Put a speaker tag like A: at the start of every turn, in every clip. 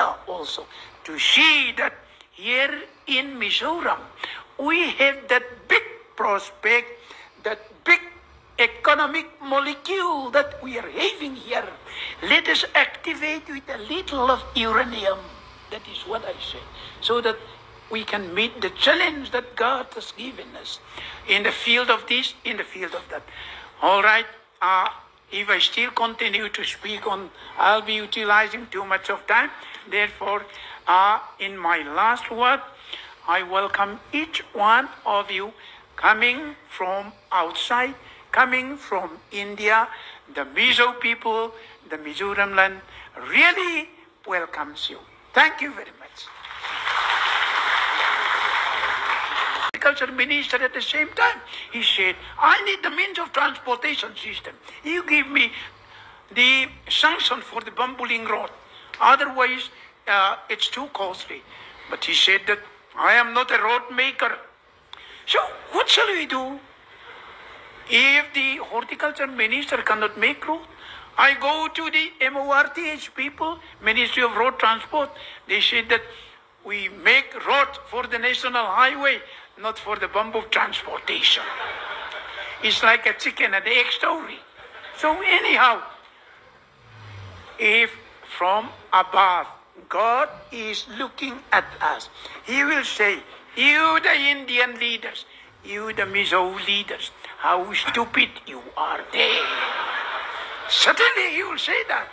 A: also to see that here in Mizoram we have that big prospect, that big economic molecule that we are having here. Let us activate with a little of uranium. That is what I say. So that we can meet the challenge that God has given us in the field of this, in the field of that. All right. If I still continue to speak on, I'll be utilizing too much of time. Therefore, in my last word, I welcome each one of you coming from outside, coming from India. The Mizo people, the Mizoram land really welcomes you. Thank you very much. Agriculture minister at the same time, he said, I need the means of transportation system. You give me the sanction for the bambooling road. Otherwise, it's too costly. But he said that I am not a road maker. So what shall we do? If the horticulture minister cannot make road, I go to the MORTH people, Ministry of Road Transport. They said that we make road for the national highway, not for the bamboo transportation. It's like a chicken and egg story. So anyhow, if from above God is looking at us, He will say, you the Indian leaders, you the Mizo leaders, how stupid you are there. Certainly He will say that.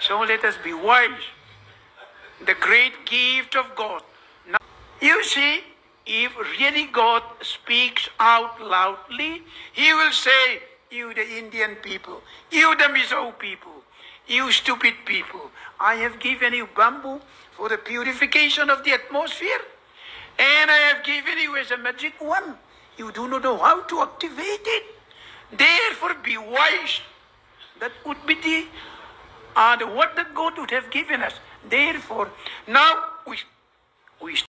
A: So let us be wise. The great gift of God. Now, you see, if really God speaks out loudly, He will say, you the Indian people, you the Mizo people, you stupid people, I have given you bamboo for the purification of the atmosphere, and I have given you as a magic wand. You do not know how to activate it. Therefore be wise. That would be the what that God would have given us. Therefore, now we